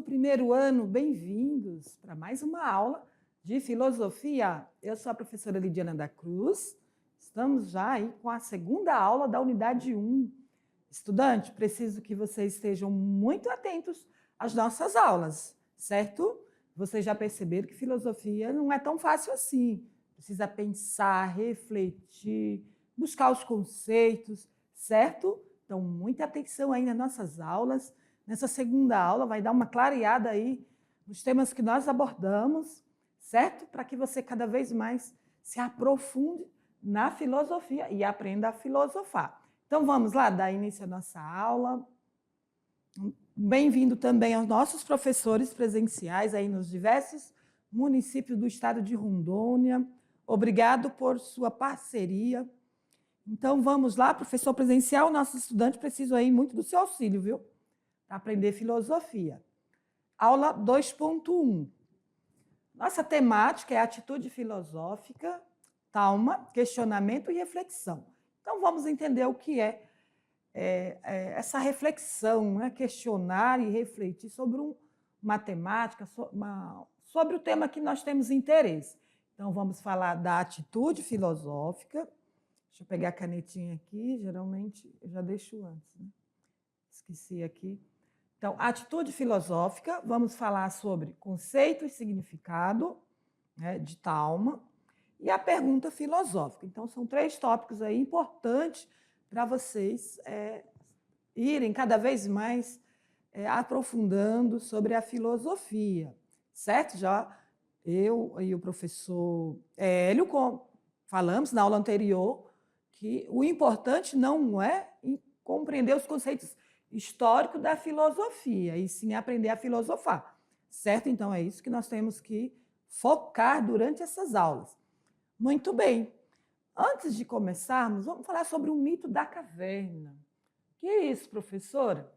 primeiro ano, bem-vindos para mais uma aula de filosofia. Eu sou a professora Lidiana da Cruz. Estamos já aí com a segunda aula da unidade 1. Estudante, preciso que vocês estejam muito atentos às nossas aulas, certo? Vocês já perceberam que filosofia não é tão fácil assim. Precisa pensar, refletir, buscar os conceitos, certo? Então, muita atenção aí nas nossas aulas. Nessa segunda aula vai dar uma clareada aí nos temas que nós abordamos, certo? Para que você cada vez mais se aprofunde na filosofia e aprenda a filosofar. Então, vamos lá dar início à nossa aula. Bem-vindo também aos nossos professores presenciais aí nos diversos municípios do estado de Rondônia. Obrigado por sua parceria. Então, vamos lá, professor presencial, nossos estudantes precisam aí muito do seu auxílio, viu? Para aprender filosofia. Aula 2.1. Nossa temática é atitude filosófica, talma, questionamento e reflexão. Então, vamos entender o que é essa reflexão, né? Questionar e refletir sobre uma temática, sobre o tema que nós temos interesse. Então, vamos falar da atitude filosófica. Deixa eu pegar a canetinha aqui, geralmente eu já deixo antes, né? Esqueci aqui. Então, atitude filosófica, vamos falar sobre conceito e significado, né, de talma, e a pergunta filosófica. Então, são 3 tópicos aí importantes para vocês irem cada vez mais aprofundando sobre a filosofia, certo? Já eu e o professor Hélio falamos na aula anterior que o importante não é compreender os conceitos históricos da filosofia, e sim aprender a filosofar, certo? Então, é isso que nós temos que focar durante essas aulas. Muito bem. Antes de começarmos, vamos falar sobre o mito da caverna. Que é isso, professora?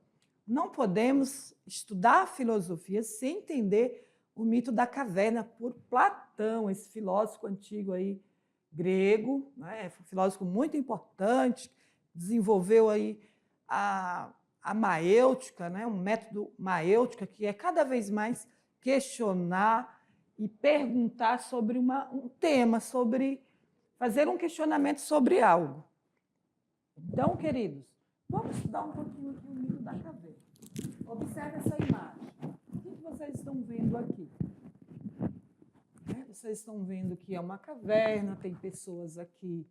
Não podemos estudar a filosofia sem entender o mito da caverna por Platão, esse filósofo antigo aí, grego, né? Um filósofo muito importante, desenvolveu aí a maêutica, né? Um método maêutica, que é cada vez mais questionar e perguntar sobre um tema, sobre fazer um questionamento sobre algo. Então, queridos, vamos estudar um pouquinho aqui o mito da caverna. Observe essa imagem. O que vocês estão vendo aqui? Vocês estão vendo que é uma caverna, tem pessoas aqui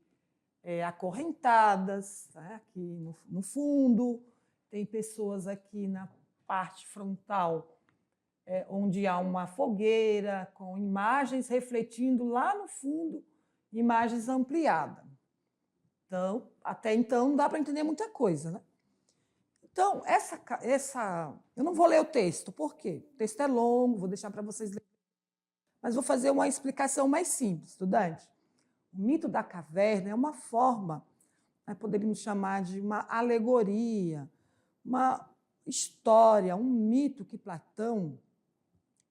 acorrentadas, tá? Aqui no fundo, tem pessoas aqui na parte frontal, onde há uma fogueira, com imagens refletindo lá no fundo, imagens ampliadas. Então, até então, não dá para entender muita coisa, né? Então, eu não vou ler o texto, por quê? O texto é longo, vou deixar para vocês lerem, mas vou fazer uma explicação mais simples, estudante. O mito da caverna é uma forma, poderíamos chamar de uma alegoria, uma história, um mito que Platão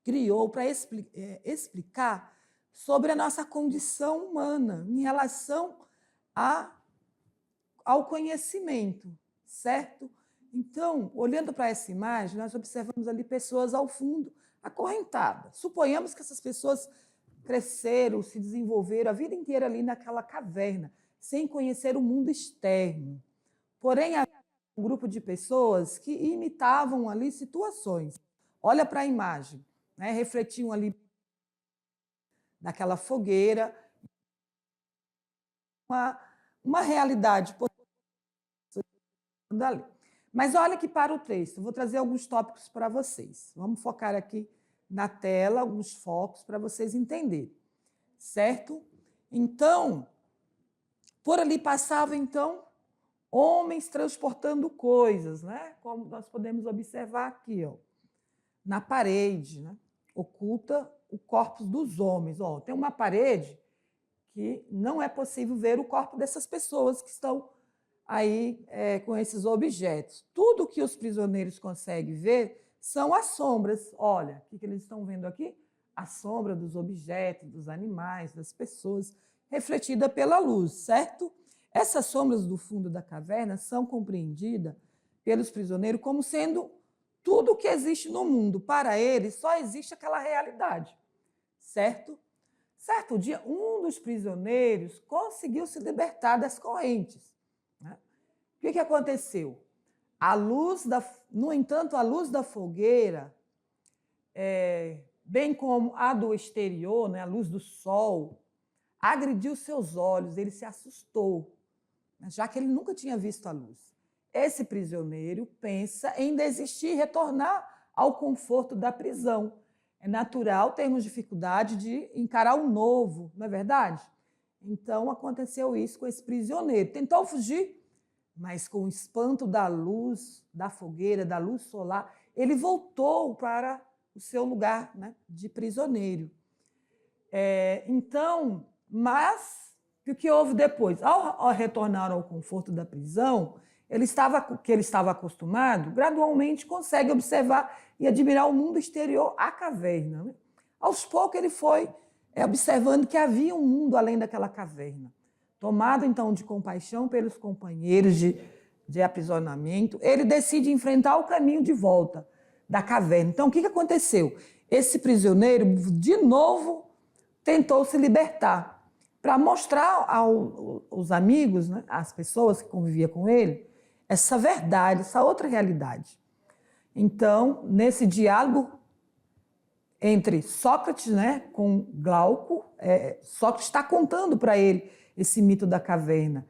criou para explicar sobre a nossa condição humana em relação ao conhecimento, certo? Então, olhando para essa imagem, nós observamos ali pessoas ao fundo acorrentadas. Suponhamos que essas pessoas cresceram, se desenvolveram a vida inteira ali naquela caverna, sem conhecer o mundo externo. Porém, havia um grupo de pessoas que imitavam ali situações. Olha para a imagem, né? Refletiam ali naquela fogueira uma realidade ali. Mas olha aqui para o texto, vou trazer alguns tópicos para vocês. Vamos focar aqui na tela, alguns focos para vocês entenderem, certo? Então, por ali passavam, então, homens transportando coisas, né? Como nós podemos observar aqui, ó, na parede, né? Oculta o corpo dos homens. Ó, tem uma parede que não é possível ver o corpo dessas pessoas que estão aí com esses objetos. Tudo que os prisioneiros conseguem ver são as sombras. Olha, o que eles estão vendo aqui? A sombra dos objetos, dos animais, das pessoas, refletida pela luz, certo? Essas sombras do fundo da caverna são compreendidas pelos prisioneiros como sendo tudo que existe no mundo, para ele, só existe aquela realidade, certo? Certo dia, um dos prisioneiros conseguiu se libertar das correntes, né? O que aconteceu? No entanto, a luz da fogueira, bem como a do exterior, né, a luz do sol, agrediu seus olhos, ele se assustou, já que ele nunca tinha visto a luz. Esse prisioneiro pensa em desistir e retornar ao conforto da prisão. É natural termos dificuldade de encarar o novo, não é verdade? Então, aconteceu isso com esse prisioneiro. Tentou fugir, mas com o espanto da luz, da fogueira, da luz solar, ele voltou para o seu lugar, né, de prisioneiro. Mas o que houve depois? Ao retornar ao conforto da prisão, ele estava acostumado, gradualmente consegue observar e admirar o mundo exterior à caverna, né? Aos poucos ele foi observando que havia um mundo além daquela caverna. Tomado então de compaixão pelos companheiros de aprisionamento, ele decide enfrentar o caminho de volta da caverna. Então, o que aconteceu? Esse prisioneiro, de novo, tentou se libertar para mostrar aos amigos, né, às pessoas que conviviam com ele, essa verdade, essa outra realidade. Então, nesse diálogo entre Sócrates, né, com Glauco, Sócrates está contando para ele esse mito da caverna.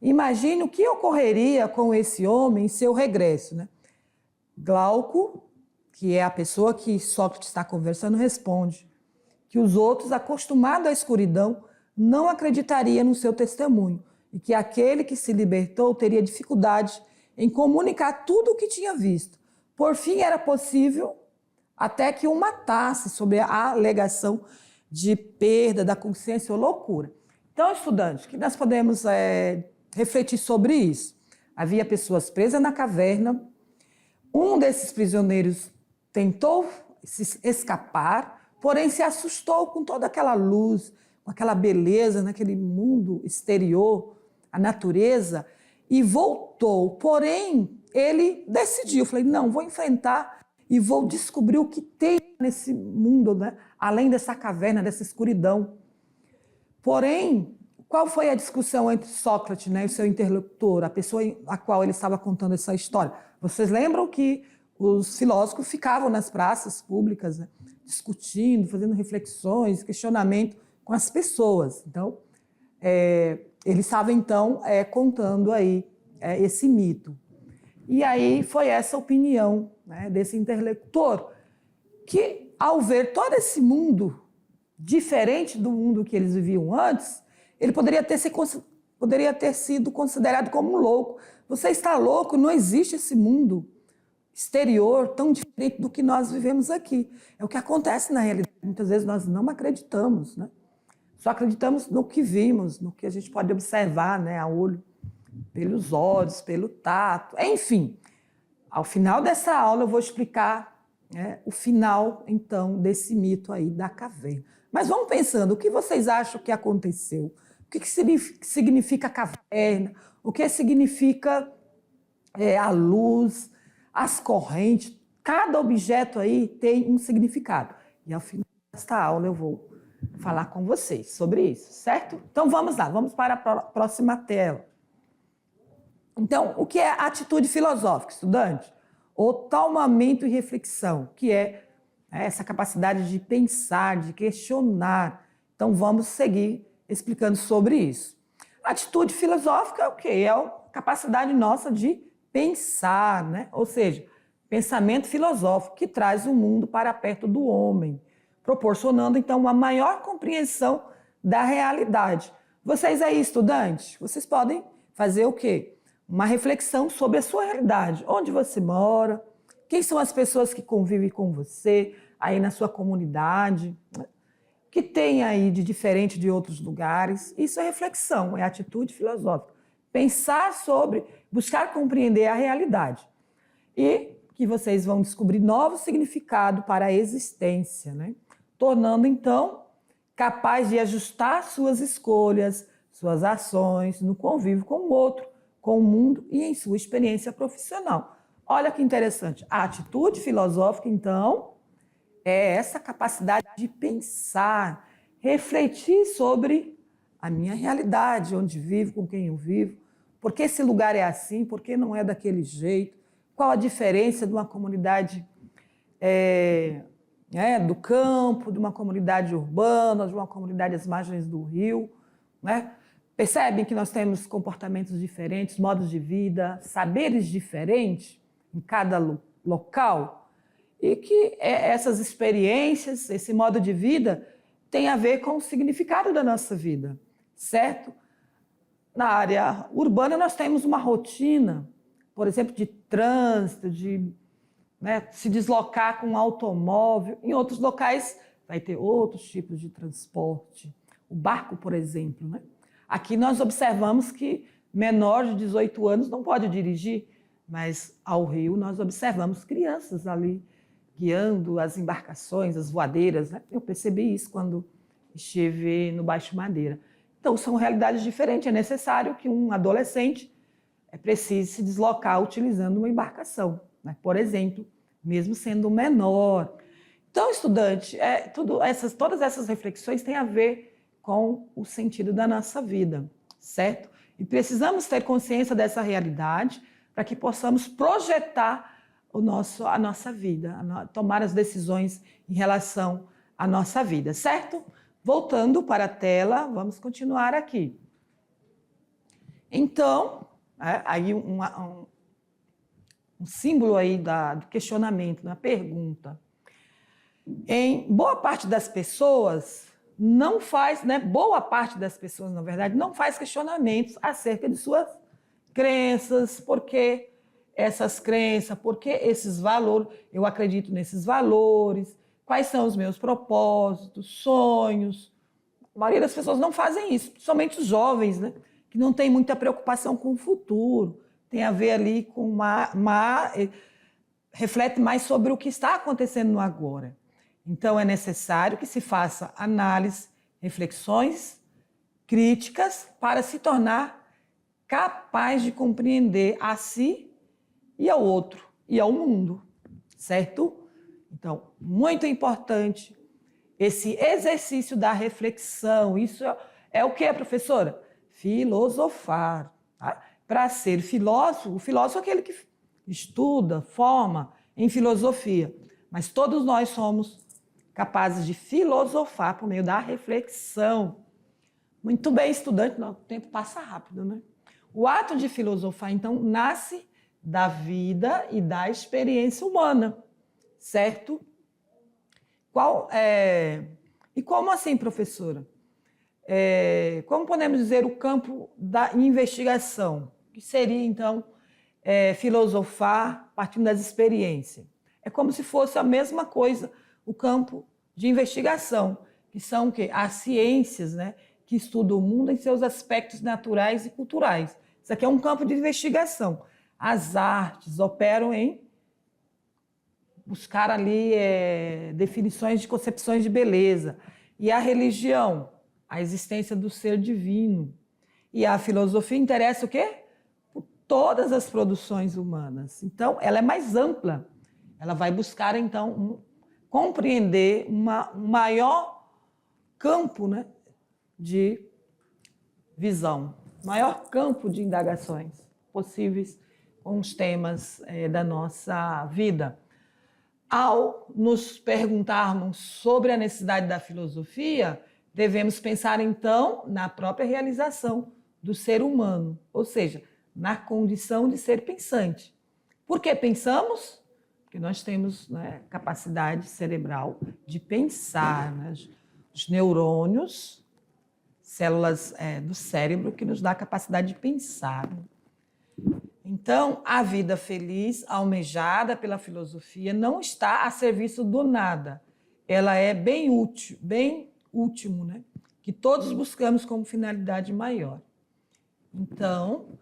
Imagine o que ocorreria com esse homem em seu regresso, né? Glauco, que é a pessoa que Sócrates está conversando, responde que os outros, acostumados à escuridão, não acreditariam no seu testemunho e que aquele que se libertou teria dificuldade em comunicar tudo o que tinha visto. Por fim, era possível até que o matasse sob a alegação de perda da consciência ou loucura. Então, estudantes, que nós podemos refletir sobre isso? Havia pessoas presas na caverna. Um desses prisioneiros tentou se escapar, porém se assustou com toda aquela luz, com aquela beleza naquele mundo exterior, a natureza, e voltou. Porém, ele decidiu, falei, não, vou enfrentar e vou descobrir o que tem nesse mundo, né? Além dessa caverna, dessa escuridão. Porém, qual foi a discussão entre Sócrates, né, e o seu interlocutor, a pessoa a qual ele estava contando essa história? Vocês lembram que os filósofos ficavam nas praças públicas, né, discutindo, fazendo reflexões, questionamento com as pessoas. Então, ele estava, então, contando aí esse mito. E aí foi essa opinião, né, desse interlocutor, que, ao ver todo esse mundo diferente do mundo que eles viviam antes, ele poderia ter sido considerado como um louco. Você está louco? Não existe esse mundo exterior tão diferente do que nós vivemos aqui. É o que acontece na realidade. Muitas vezes nós não acreditamos, né? Só acreditamos no que vimos, no que a gente pode observar, né, a olho, pelos olhos, pelo tato, enfim. Ao final dessa aula eu vou explicar, né, o final, então, desse mito aí da caverna. Mas vamos pensando, o que vocês acham que aconteceu? O que significa caverna? O que significa a luz, as correntes? Cada objeto aí tem um significado. E ao final desta aula eu vou falar com vocês sobre isso, certo? Então vamos lá, vamos para a próxima tela. Então, o que é atitude filosófica, estudante? O calmamento e reflexão, que é essa capacidade de pensar, de questionar. Então, vamos seguir explicando sobre isso. Atitude filosófica é o quê? É a capacidade nossa de pensar, né? Ou seja, pensamento filosófico que traz o mundo para perto do homem, proporcionando, então, uma maior compreensão da realidade. Vocês aí, estudantes, vocês podem fazer o quê? Uma reflexão sobre a sua realidade. Onde você mora? Quem são as pessoas que convivem com você aí na sua comunidade? O que tem aí de diferente de outros lugares? Isso é reflexão, é atitude filosófica. Pensar sobre, buscar compreender a realidade. E que vocês vão descobrir novo significado para a existência, né? Tornando, então, capaz de ajustar suas escolhas, suas ações no convívio com o outro, com o mundo e em sua experiência profissional. Olha que interessante. A atitude filosófica, então, é essa capacidade de pensar, refletir sobre a minha realidade, onde vivo, com quem eu vivo, por que esse lugar é assim, por que não é daquele jeito, qual a diferença de uma comunidade do campo, de uma comunidade urbana, de uma comunidade às margens do rio, né? Percebem que nós temos comportamentos diferentes, modos de vida, saberes diferentes em cada local e que essas experiências, esse modo de vida tem a ver com o significado da nossa vida, certo? Na área urbana nós temos uma rotina, por exemplo, de trânsito, de se deslocar com um automóvel. Em outros locais vai ter outros tipos de transporte. O barco, por exemplo, né? Aqui nós observamos que menor de 18 anos não pode dirigir, mas ao Rio nós observamos crianças ali guiando as embarcações, as voadeiras, né? Eu percebi isso quando estive no Baixo Madeira. Então são realidades diferentes. É necessário que um adolescente precise se deslocar utilizando uma embarcação, né? Por exemplo, mesmo sendo menor. Então, estudante, todas essas reflexões têm a ver com o sentido da nossa vida, certo? E precisamos ter consciência dessa realidade para que possamos projetar a nossa vida, tomar as decisões em relação à nossa vida, certo? Voltando para a tela, vamos continuar aqui. Então, aí um símbolo aí do questionamento, da pergunta. Em boa parte das pessoas não faz, boa parte das pessoas, na verdade, não faz questionamentos acerca de suas crenças, por que essas crenças, por que esses valores, eu acredito nesses valores, quais são os meus propósitos, sonhos. A maioria das pessoas não fazem isso, principalmente os jovens, né, que não têm muita preocupação com o futuro, tem a ver ali com reflete mais sobre o que está acontecendo no agora. Então, é necessário que se faça análise, reflexões críticas para se tornar capaz de compreender a si e ao outro, e ao mundo, certo? Então, muito importante esse exercício da reflexão. Isso é o que, professora? Filosofar. Tá? Para ser filósofo, o filósofo é aquele que estuda, forma em filosofia, mas todos nós somos capazes de filosofar por meio da reflexão. Muito bem, estudante, o tempo passa rápido, né? O ato de filosofar, então, nasce da vida e da experiência humana, certo? E como assim, professora? Como podemos dizer o campo da investigação? Que seria, então, filosofar partindo das experiências. É como se fosse a mesma coisa o campo de investigação, que são o quê? As ciências, né, que estudam o mundo em seus aspectos naturais e culturais. Isso aqui é um campo de investigação. As artes operam em buscar ali definições de concepções de beleza. E a religião, a existência do ser divino. E a filosofia interessa o quê? Por todas as produções humanas. Então, ela é mais ampla. Ela vai buscar, então, compreender um maior campo, né, de visão, maior campo de indagações possíveis com os temas da nossa vida. Ao nos perguntarmos sobre a necessidade da filosofia, devemos pensar, então, na própria realização do ser humano, ou seja, na condição de ser pensante. Por que pensamos? Porque nós temos, né, capacidade cerebral de pensar, né? Os neurônios, células do cérebro, que nos dá a capacidade de pensar. Então, a vida feliz, almejada pela filosofia, não está a serviço do nada. Ela é bem útil, bem último, né? Que todos buscamos como finalidade maior. Então,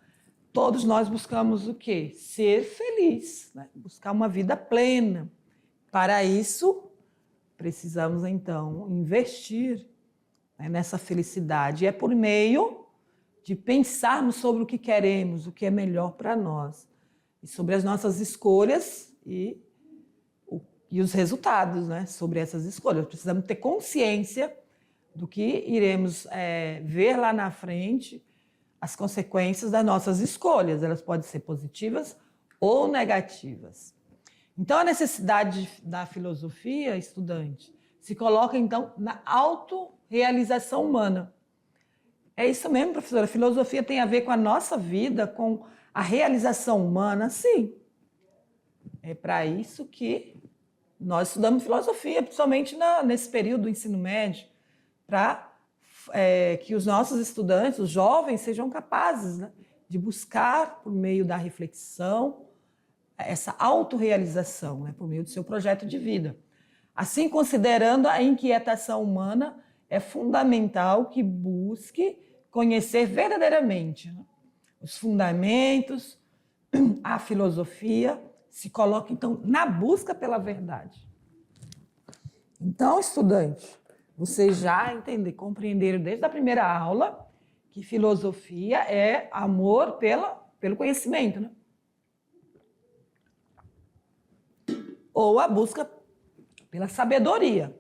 todos nós buscamos o quê? Ser feliz, né? Buscar uma vida plena. Para isso, precisamos, então, investir, né, nessa felicidade. E é por meio de pensarmos sobre o que queremos, o que é melhor para nós. e sobre as nossas escolhas e os resultados, né, sobre essas escolhas. Precisamos ter consciência do que iremos ver lá na frente, as consequências das nossas escolhas. Elas podem ser positivas ou negativas. Então, a necessidade da filosofia, estudante, se coloca, então, na autorrealização humana. É isso mesmo, professora? A filosofia tem a ver com a nossa vida, com a realização humana? Sim. É para isso que nós estudamos filosofia, principalmente nesse período do ensino médio, para que os nossos estudantes, os jovens, sejam capazes, né, de buscar, por meio da reflexão, essa autorrealização, né, por meio do seu projeto de vida. Assim, considerando a inquietação humana, é fundamental que busque conhecer verdadeiramente, né, os fundamentos, a filosofia, se coloca, então, na busca pela verdade. Então, estudante, vocês já compreenderam desde a primeira aula que filosofia é amor pelo conhecimento, né? Ou a busca pela sabedoria.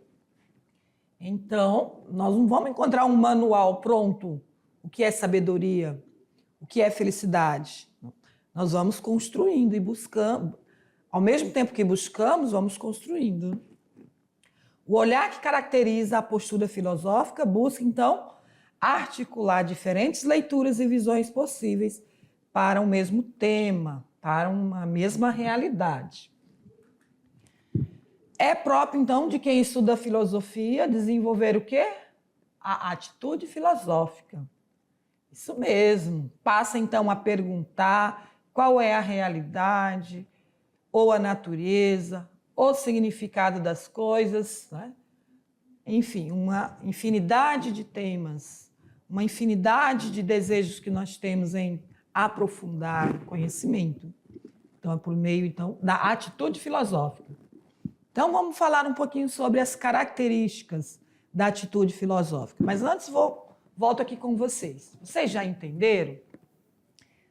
Então, nós não vamos encontrar um manual pronto, o que é sabedoria, o que é felicidade. Nós vamos construindo e buscando. Ao mesmo tempo que buscamos, vamos construindo. O olhar que caracteriza a postura filosófica busca, então, articular diferentes leituras e visões possíveis para o mesmo tema, para uma mesma realidade. É próprio, então, de quem estuda filosofia desenvolver o quê? A atitude filosófica. Isso mesmo. Passa, então, a perguntar qual é a realidade, ou a natureza, o significado das coisas, né? Enfim, uma infinidade de temas, uma infinidade de desejos que nós temos em aprofundar o conhecimento. Então, é por meio, então, da atitude filosófica. Então, vamos falar um pouquinho sobre as características da atitude filosófica. Mas antes, volto aqui com vocês. Vocês já entenderam?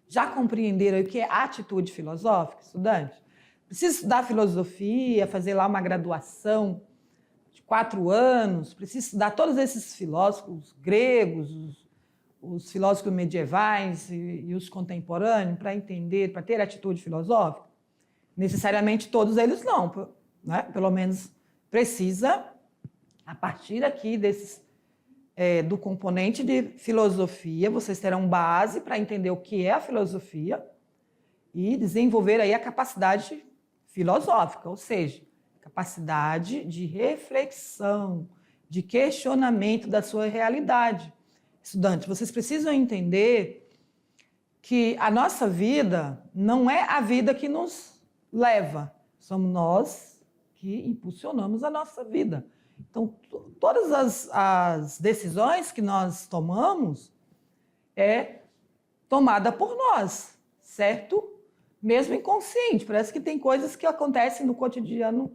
Já compreenderam o que é atitude filosófica, estudante? Precisa estudar filosofia, fazer lá uma graduação de 4 anos, precisa estudar todos esses filósofos gregos, os filósofos medievais e os contemporâneos para entender, para ter atitude filosófica? Necessariamente todos eles não, né? Pelo menos precisa, a partir aqui do componente de filosofia, vocês terão base para entender o que é a filosofia e desenvolver aí a capacidade filosófica, ou seja, capacidade de reflexão, de questionamento da sua realidade. Estudantes, vocês precisam entender que a nossa vida não é a vida que nos leva, somos nós que impulsionamos a nossa vida. Então, todas as decisões que nós tomamos é tomada por nós, certo? Mesmo inconsciente. Parece que tem coisas que acontecem no cotidiano,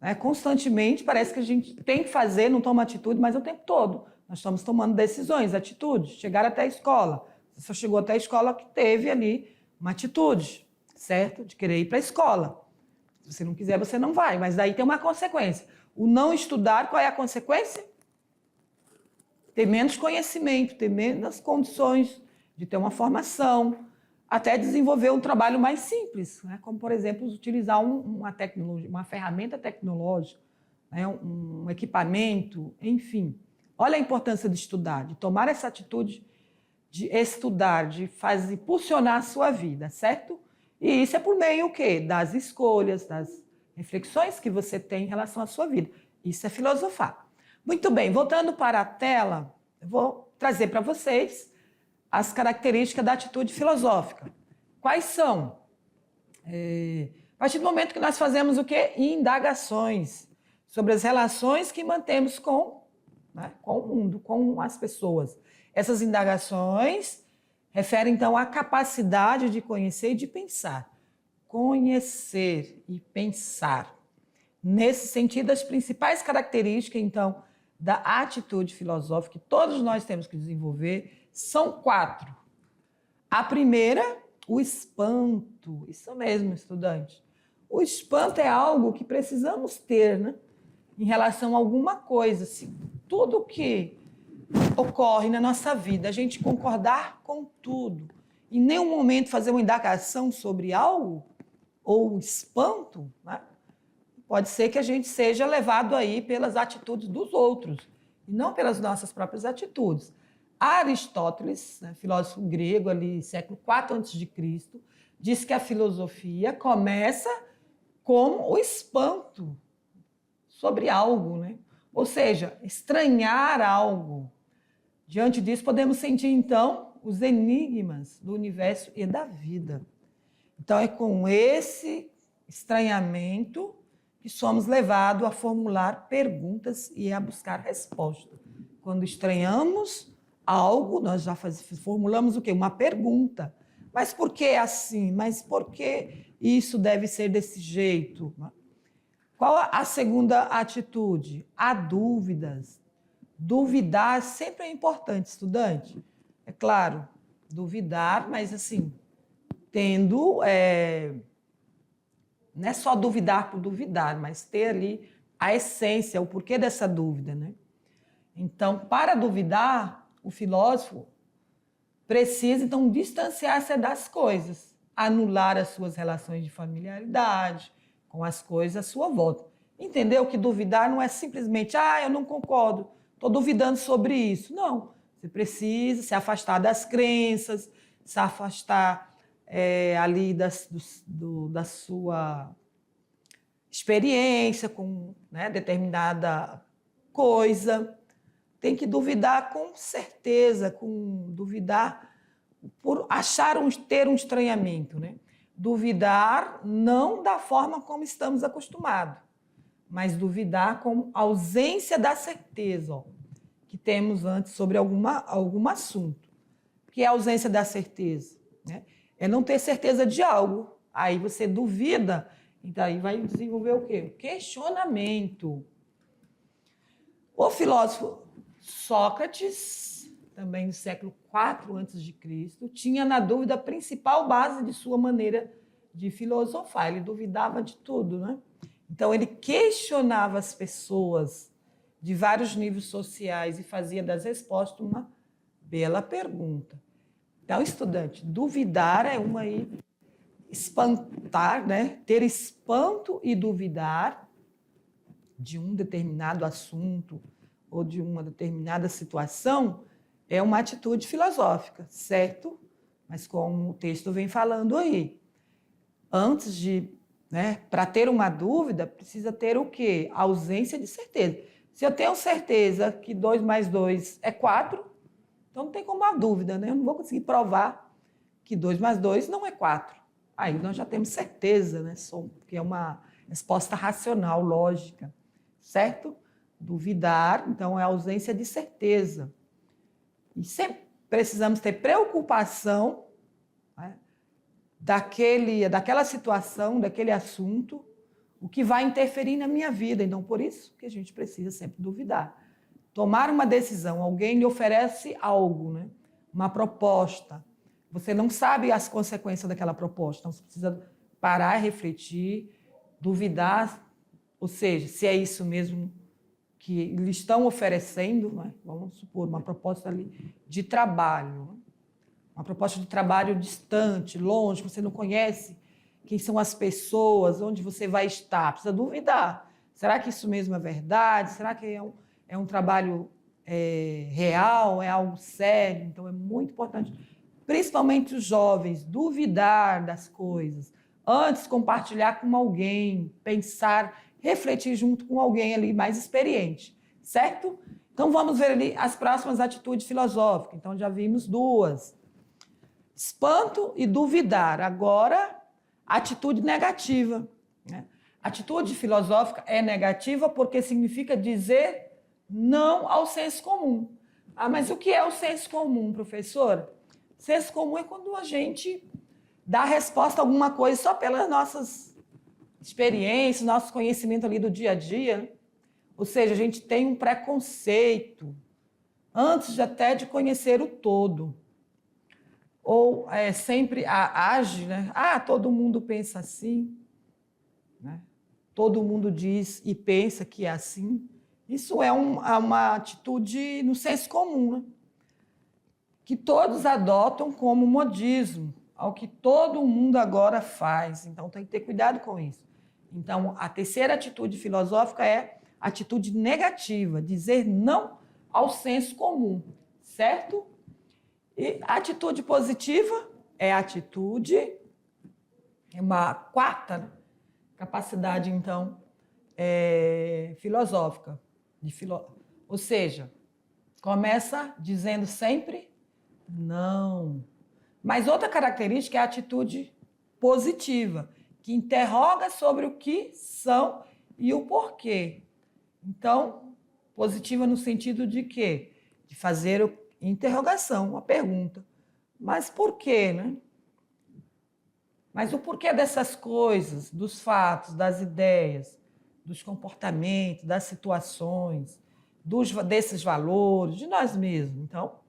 né, constantemente. Parece que a gente tem que fazer, não toma atitude, mas o tempo todo. Nós estamos tomando decisões, atitudes. Chegar até a escola. Você só chegou até a escola que teve ali uma atitude, certo? De querer ir para a escola. Se você não quiser, você não vai. Mas daí tem uma consequência. O não estudar, qual é a consequência? Ter menos conhecimento, ter menos condições de ter uma formação, até desenvolver um trabalho mais simples, né? Como, por exemplo, utilizar uma tecnologia, uma ferramenta tecnológica, né? Um equipamento, enfim. Olha a importância de estudar, de tomar essa atitude de estudar, de impulsionar a sua vida, certo? E isso é por meio o quê? Das escolhas, das reflexões que você tem em relação à sua vida. Isso é filosofar. Muito bem, voltando para a tela, eu vou trazer para vocês as características da atitude filosófica. Quais são? A partir do momento que nós fazemos o quê? Indagações sobre as relações que mantemos com o mundo, com as pessoas. Essas indagações referem, então, à capacidade de conhecer e de pensar. Conhecer e pensar. Nesse sentido, as principais características, então, da atitude filosófica que todos nós temos que desenvolver são 4. A primeira O espanto, isso mesmo, estudante. O espanto é algo que precisamos ter, né? Em relação a alguma coisa. Se tudo que ocorre na nossa vida, a gente concordar com tudo, em nenhum momento fazer uma indagação sobre algo, ou espanto, né? Pode ser que a gente seja levado aí pelas atitudes dos outros, e não pelas nossas próprias atitudes. Aristóteles, né, filósofo grego, ali, século IV a.C., diz que a filosofia começa com o espanto sobre algo, né? Ou seja, estranhar algo. Diante disso, podemos sentir, então, os enigmas do universo e da vida. Então, é com esse estranhamento que somos levados a formular perguntas e a buscar respostas. Quando estranhamos algo, nós já formulamos o quê? Uma pergunta. Mas por que assim? Mas por que isso deve ser desse jeito? Qual a segunda atitude? Há dúvidas. Duvidar sempre é importante, estudante. É claro, duvidar, mas assim, tendo... não é só duvidar por duvidar, mas ter ali a essência, o porquê dessa dúvida, né? Então, para duvidar, o filósofo precisa, então, distanciar-se das coisas, anular as suas relações de familiaridade com as coisas à sua volta. Entendeu que duvidar não é simplesmente, eu não concordo, estou duvidando sobre isso. Não, você precisa se afastar das crenças, se afastar ali da sua experiência com, né, determinada coisa. Tem que duvidar com certeza, duvidar por ter um estranhamento, né? Duvidar não da forma como estamos acostumados, mas duvidar com ausência da certeza que temos antes sobre algum assunto. O que é a ausência da certeza? Né? É não ter certeza de algo. Aí você duvida, então aí vai desenvolver o quê? O questionamento. O filósofo Sócrates, também no século IV a.C., tinha na dúvida a principal base de sua maneira de filosofar. Ele duvidava de tudo, né? Então, ele questionava as pessoas de vários níveis sociais e fazia das respostas uma bela pergunta. Então, estudante, duvidar é uma aí, espantar, né? Ter espanto e duvidar de um determinado assunto ou de uma determinada situação é uma atitude filosófica, certo? Mas como o texto vem falando aí, antes de, né, para ter uma dúvida, precisa ter o quê? A ausência de certeza. Se eu tenho certeza que 2 mais 2 é 4, então não tem como a dúvida, né? Eu não vou conseguir provar que 2 mais 2 não é 4. Aí nós já temos certeza, né? Que é uma resposta racional, lógica, certo? Duvidar, então, é a ausência de certeza. E sempre precisamos ter preocupação, né, daquela situação, daquele assunto, o que vai interferir na minha vida. Então, por isso que a gente precisa sempre duvidar. Tomar uma decisão, alguém lhe oferece algo, né, uma proposta, você não sabe as consequências daquela proposta, então você precisa parar, refletir, duvidar, ou seja, se é isso mesmo que lhe estão oferecendo, né? Vamos supor, uma proposta ali de trabalho, né? Uma proposta de trabalho distante, longe, que você não conhece quem são as pessoas, onde você vai estar, precisa duvidar. Será que isso mesmo é verdade? Será que é um trabalho real, é algo sério? Então, é muito importante, principalmente os jovens, duvidar das coisas, antes compartilhar com alguém, pensar, refletir junto com alguém ali mais experiente, certo? Então, vamos ver ali as próximas atitudes filosóficas. Então, já vimos duas. Espanto e duvidar. Agora, atitude negativa, né? Atitude filosófica é negativa porque significa dizer não ao senso comum. Mas o que é o senso comum, professora? Senso comum é quando a gente dá resposta a alguma coisa só pelas nossas experiências, nosso conhecimento ali do dia a dia. Ou seja, a gente tem um preconceito antes até de conhecer o todo. ou sempre age, né? Ah, todo mundo pensa assim, né? Todo mundo diz e pensa que é assim. Isso é uma atitude no senso comum, né? Que todos adotam como modismo, ao que todo mundo agora faz. Então, tem que ter cuidado com isso. Então, a terceira atitude filosófica é a atitude negativa, dizer não ao senso comum, certo? E a atitude positiva é a atitude, é uma quarta capacidade, então, filosófica. Ou seja, começa dizendo sempre não. Mas outra característica é a atitude positiva, que interroga sobre o que são e o porquê. Então, positiva no sentido de quê? De fazer interrogação, uma pergunta. Mas por quê, né? Mas o porquê dessas coisas, dos fatos, das ideias, dos comportamentos, das situações, desses valores, de nós mesmos. Então,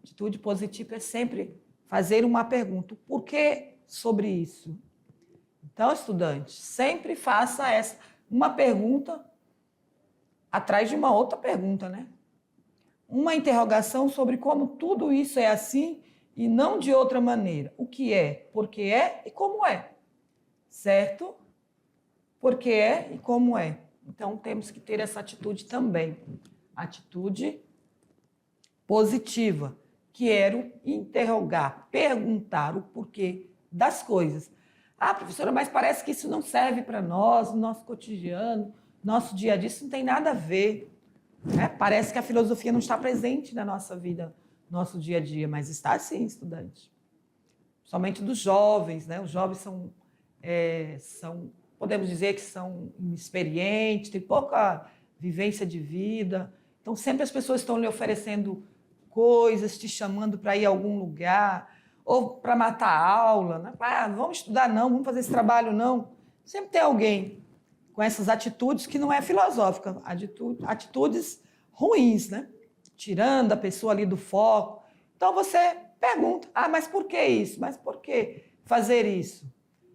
atitude positiva é sempre fazer uma pergunta. O porquê sobre isso? Então, estudante, sempre faça uma pergunta atrás de uma outra pergunta, né? Uma interrogação sobre como tudo isso é assim e não de outra maneira. O que é, por que é e como é. Certo? Por que é e como é. Então, temos que ter essa atitude também. Atitude positiva. Quero interrogar, perguntar o porquê das coisas. Ah, professora, mas parece que isso não serve para nós, no nosso cotidiano, nosso dia a dia, isso não tem nada a ver. Né? Parece que a filosofia não está presente na nossa vida, no nosso dia a dia, mas está sim, estudante. Somente dos jovens, né? Os jovens podemos dizer que são inexperientes, têm pouca vivência de vida. Então, sempre as pessoas estão lhe oferecendo coisas, te chamando para ir a algum lugar, ou para matar a aula. Né? Ah, vamos estudar não, vamos fazer esse trabalho não. Sempre tem alguém com essas atitudes que não é filosófica, atitudes ruins, né? Tirando a pessoa ali do foco. Então, você pergunta, mas por que isso? Mas por que fazer isso?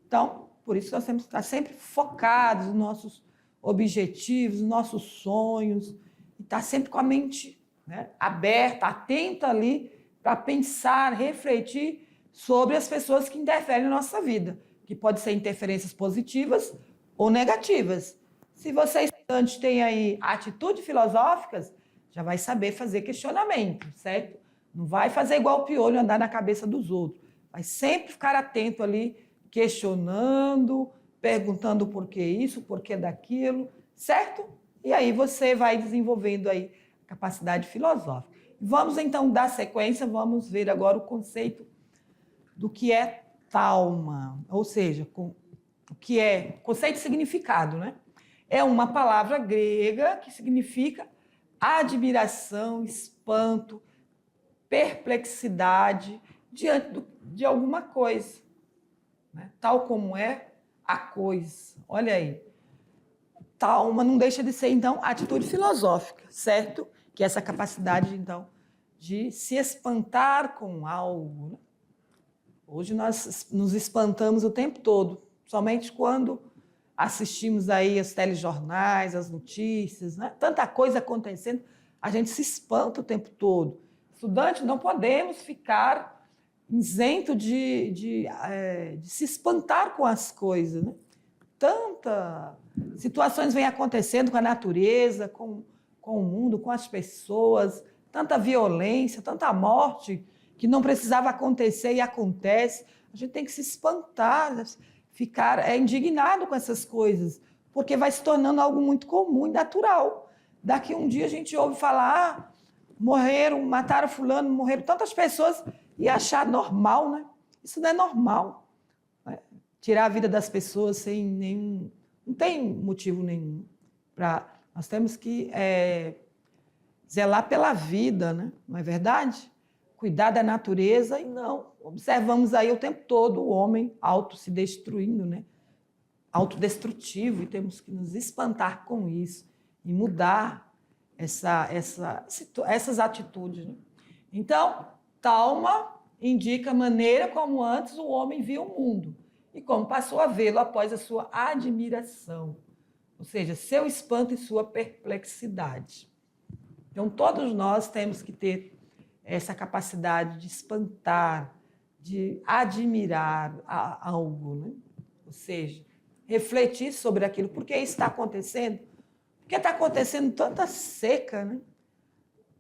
Então, por isso nós temos que estar sempre focados nos nossos objetivos, nos nossos sonhos, e estar sempre com a mente, né, aberta, atenta ali para pensar, refletir sobre as pessoas que interferem na nossa vida, que pode ser interferências positivas ou negativas. Se você, estudante, tem aí atitudes filosóficas, já vai saber fazer questionamento, certo? Não vai fazer igual o piolho, andar na cabeça dos outros. Vai sempre ficar atento ali, questionando, perguntando por que isso, por que daquilo, certo? E aí você vai desenvolvendo aí a capacidade filosófica. Vamos então dar sequência, vamos ver agora o conceito do que é talma, ou seja, o que é conceito e significado, né? É uma palavra grega que significa admiração, espanto, perplexidade diante de alguma coisa, né? Tal como é a coisa. Olha aí. Talma não deixa de ser, então, atitude filosófica, certo? Que é essa capacidade, então, de se espantar com algo. Né? Hoje nós nos espantamos o tempo todo, somente quando assistimos aí os telejornais, as notícias, né? Tanta coisa acontecendo, a gente se espanta o tempo todo. Estudante, não podemos ficar isento de se espantar com as coisas. Né? Tantas situações vêm acontecendo com a natureza, com o mundo, com as pessoas, tanta violência, tanta morte que não precisava acontecer e acontece. A gente tem que se espantar, ficar indignado com essas coisas, porque vai se tornando algo muito comum e natural. Daqui um dia a gente ouve falar, morreram, mataram fulano, morreram tantas pessoas, e achar normal, né? Isso não é normal. Né? Tirar a vida das pessoas sem nenhum... Não tem motivo nenhum. Nós temos que zelar pela vida, né? Não é verdade? Cuidar da natureza e não. Observamos aí o tempo todo o homem se destruindo, né? Autodestrutivo, e temos que nos espantar com isso e mudar essas atitudes. Né? Então, talma indica a maneira como antes o homem via o mundo e como passou a vê-lo após a sua admiração, ou seja, seu espanto e sua perplexidade. Então, todos nós temos que ter essa capacidade de espantar, de admirar algo, né? Ou seja, refletir sobre aquilo. Por que isso está acontecendo? Porque está acontecendo tanta seca, né?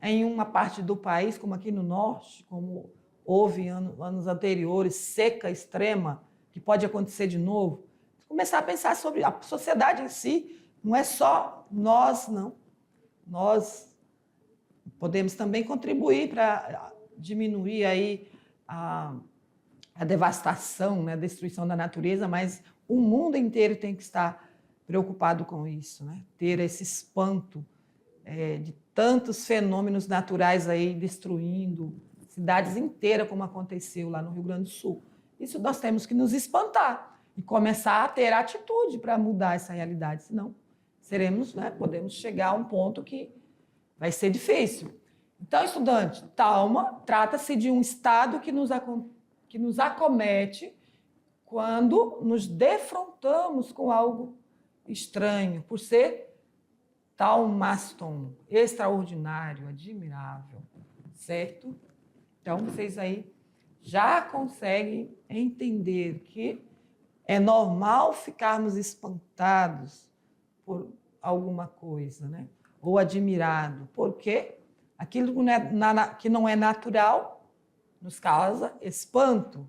Em uma parte do país, como aqui no norte, como houve anos anteriores, seca extrema, que pode acontecer de novo. Começar a pensar sobre a sociedade em si, não é só nós, não. Nós podemos também contribuir para diminuir aí a devastação, né, a destruição da natureza, mas o mundo inteiro tem que estar preocupado com isso, né? Ter esse espanto de tantos fenômenos naturais aí destruindo cidades inteiras, como aconteceu lá no Rio Grande do Sul. Isso nós temos que nos espantar e começar a ter atitude para mudar essa realidade, senão seremos, né, podemos chegar a um ponto que vai ser difícil. Então, estudante, trauma trata-se de um estado que nos acomete quando nos defrontamos com algo estranho, por ser taumaston, extraordinário, admirável, certo? Então, vocês aí já conseguem entender que é normal ficarmos espantados por alguma coisa, né? Ou admirado, porque aquilo que não é natural nos causa espanto.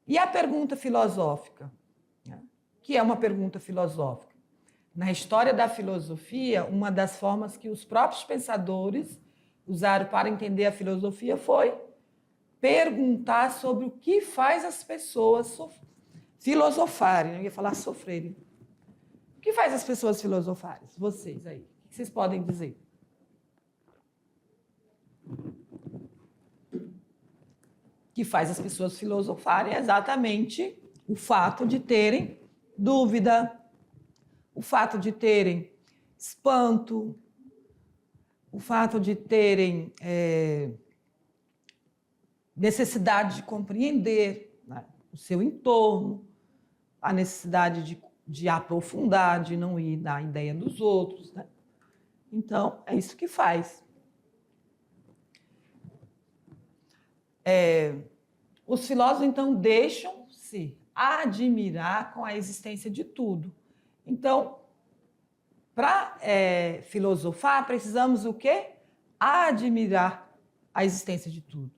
E a pergunta filosófica, né? Que é uma pergunta filosófica. Na história da filosofia, uma das formas que os próprios pensadores usaram para entender a filosofia foi perguntar sobre o que faz as pessoas filosofarem. Eu ia falar sofrerem. O que faz as pessoas filosofarem? Vocês aí. O que vocês podem dizer? O que faz as pessoas filosofarem é exatamente o fato de terem dúvida, o fato de terem espanto, o fato de terem necessidade de compreender, né, o seu entorno, a necessidade de aprofundar, de não ir na ideia dos outros, né? Então, é isso que faz. Os filósofos, então, deixam-se admirar com a existência de tudo. Então, para filosofar, precisamos o quê? Admirar a existência de tudo.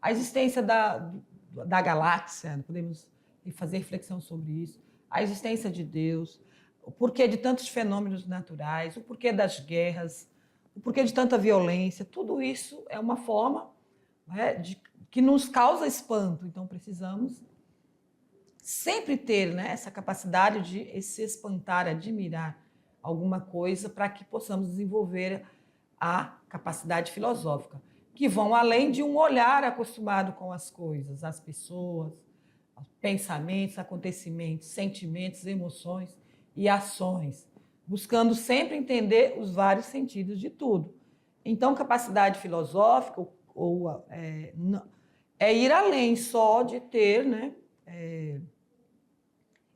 A existência da galáxia, podemos fazer reflexão sobre isso, a existência de Deus, o porquê de tantos fenômenos naturais, o porquê das guerras, o porquê de tanta violência, tudo isso é uma forma, né, que nos causa espanto. Então, precisamos sempre ter, né, essa capacidade de se espantar, admirar alguma coisa para que possamos desenvolver a capacidade filosófica, que vão além de um olhar acostumado com as coisas, as pessoas, pensamentos, acontecimentos, sentimentos, emoções e ações, buscando sempre entender os vários sentidos de tudo. Então, capacidade filosófica é ir além só de ter, né,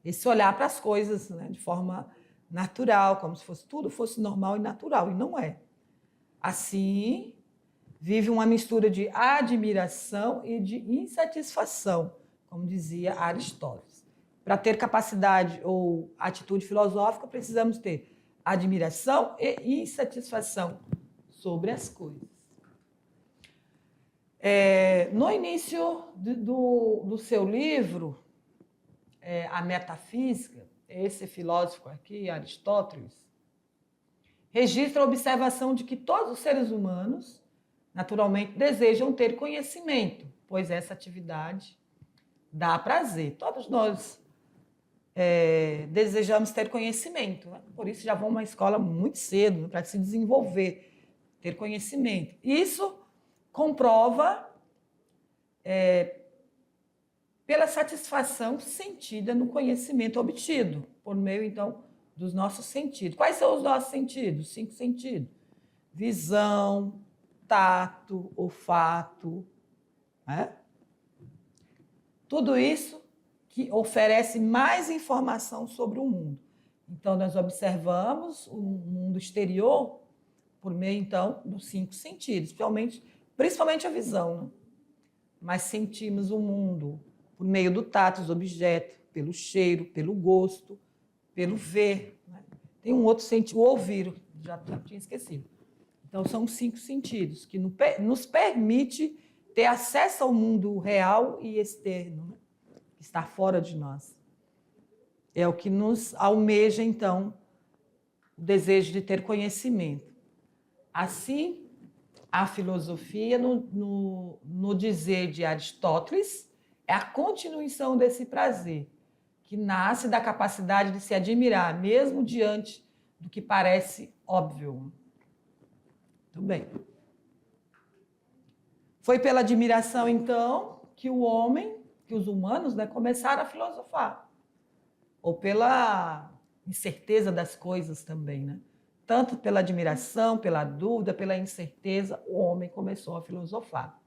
esse olhar para as coisas, né, de forma natural, como se tudo fosse normal e natural, e não é. Assim, vive uma mistura de admiração e de insatisfação, como dizia Aristóteles. Para ter capacidade ou atitude filosófica, precisamos ter admiração e insatisfação sobre as coisas. No início do seu livro, A Metafísica, esse filósofo aqui, Aristóteles, registra a observação de que todos os seres humanos, naturalmente, desejam ter conhecimento, pois essa atividade dá prazer. Todos nós desejamos ter conhecimento, né? Por isso já vão a uma escola muito cedo, né, para se desenvolver, ter conhecimento. Isso comprova pela satisfação sentida no conhecimento obtido, por meio, então, dos nossos sentidos. Quais são os nossos sentidos? 5 sentidos. Visão, tato, olfato, né? Tudo isso que oferece mais informação sobre o mundo. Então, nós observamos o mundo exterior por meio, então, dos 5 sentidos, principalmente a visão, né? Mas sentimos o mundo por meio do tato dos objetos, pelo cheiro, pelo gosto, pelo ver, né? Tem um outro sentido, o ouvir, já tinha esquecido. Então, são 5 sentidos que nos permite ter acesso ao mundo real e externo, né? Que está fora de nós. É o que nos almeja, então, o desejo de ter conhecimento. Assim, a filosofia, no dizer de Aristóteles, é a continuação desse prazer, que nasce da capacidade de se admirar, mesmo diante do que parece óbvio. Muito bem. Foi pela admiração, então, que os humanos, né, começaram a filosofar. Ou pela incerteza das coisas também, né? Tanto pela admiração, pela dúvida, pela incerteza, o homem começou a filosofar.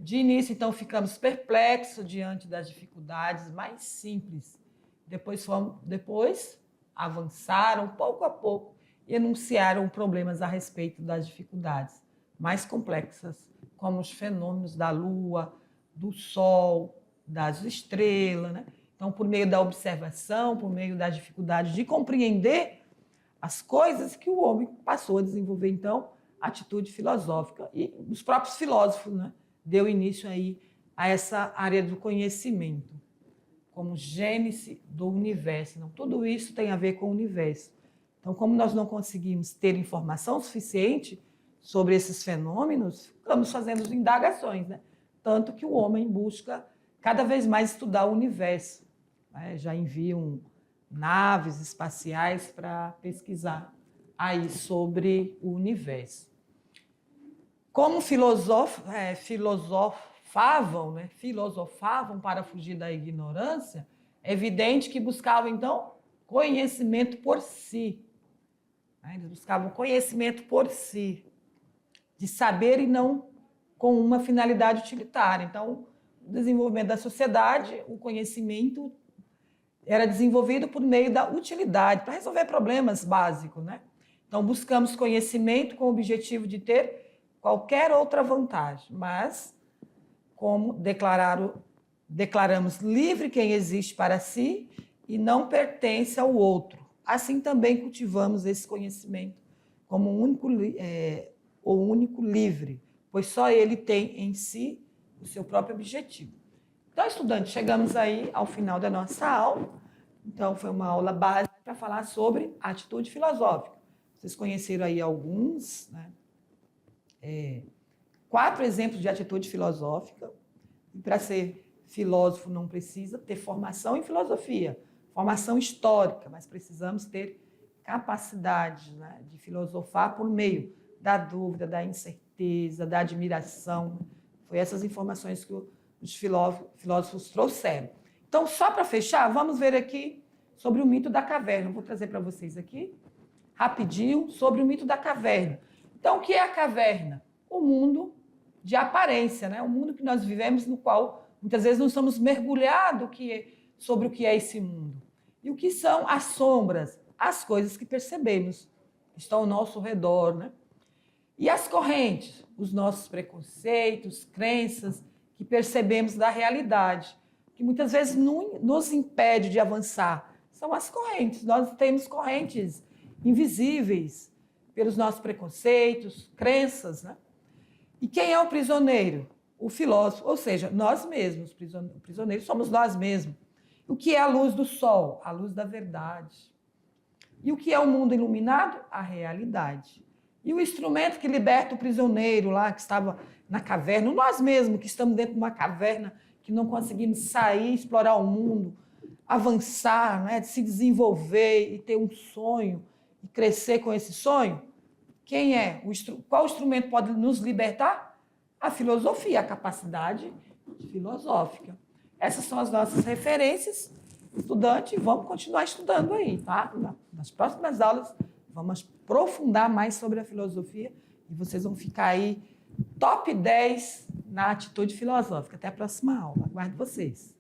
De início, então, ficamos perplexos diante das dificuldades mais simples. Depois avançaram pouco a pouco e enunciaram problemas a respeito das dificuldades mais complexas, como os fenômenos da Lua, do Sol, das estrelas, né? Então, por meio da observação, por meio das dificuldades de compreender as coisas, que o homem passou a desenvolver, então, a atitude filosófica. E os próprios filósofos, né, deu início aí a essa área do conhecimento, como gênese do universo. Então, tudo isso tem a ver com o universo. Então, como nós não conseguimos ter informação suficiente sobre esses fenômenos, ficamos fazendo indagações, né? Tanto que o homem busca cada vez mais estudar o universo. Já enviam naves espaciais para pesquisar aí sobre o universo. Como filosofavam para fugir da ignorância, é evidente que buscavam, então, conhecimento por si. Eles buscavam conhecimento por si, de saber e não com uma finalidade utilitária. Então, o desenvolvimento da sociedade, o conhecimento era desenvolvido por meio da utilidade, para resolver problemas básicos, né? Então, buscamos conhecimento com o objetivo de ter qualquer outra vantagem, mas, como declaramos livre quem existe para si e não pertence ao outro. Assim também cultivamos esse conhecimento como o único livre, pois só ele tem em si o seu próprio objetivo. Então, estudantes, chegamos aí ao final da nossa aula. Então, foi uma aula básica para falar sobre a atitude filosófica. Vocês conheceram aí alguns, né? 4 exemplos de atitude filosófica. E para ser filósofo não precisa ter formação em filosofia, formação histórica, mas precisamos ter capacidade, né, de filosofar por meio da dúvida, da incerteza, da admiração. Foi essas informações que os filósofos trouxeram. Então, só para fechar, vamos ver aqui sobre o mito da caverna. Vou trazer para vocês aqui, rapidinho, sobre o mito da caverna. Então, o que é a caverna? O mundo de aparência, né? O mundo que nós vivemos, no qual muitas vezes não estamos mergulhados sobre o que é esse mundo. E o que são as sombras? As coisas que percebemos, que estão ao nosso redor, né? E as correntes? Os nossos preconceitos, crenças, que percebemos da realidade, que muitas vezes nos impede de avançar. São as correntes. Nós temos correntes invisíveis pelos nossos preconceitos, crenças, né? E quem é o prisioneiro? O filósofo, ou seja, nós mesmos. O prisioneiro somos nós mesmos. O que é a luz do sol? A luz da verdade. E o que é o mundo iluminado? A realidade. E o instrumento que liberta o prisioneiro lá, que estava na caverna, nós mesmos que estamos dentro de uma caverna, que não conseguimos sair, explorar o mundo, avançar, né, de se desenvolver e ter um sonho, e crescer com esse sonho. Quem é? Qual instrumento pode nos libertar? A filosofia, a capacidade filosófica. Essas são as nossas referências. Estudante, vamos continuar estudando aí, tá? Nas próximas aulas, vamos aprofundar mais sobre a filosofia e vocês vão ficar aí top 10 na atitude filosófica. Até a próxima aula. Aguardo vocês.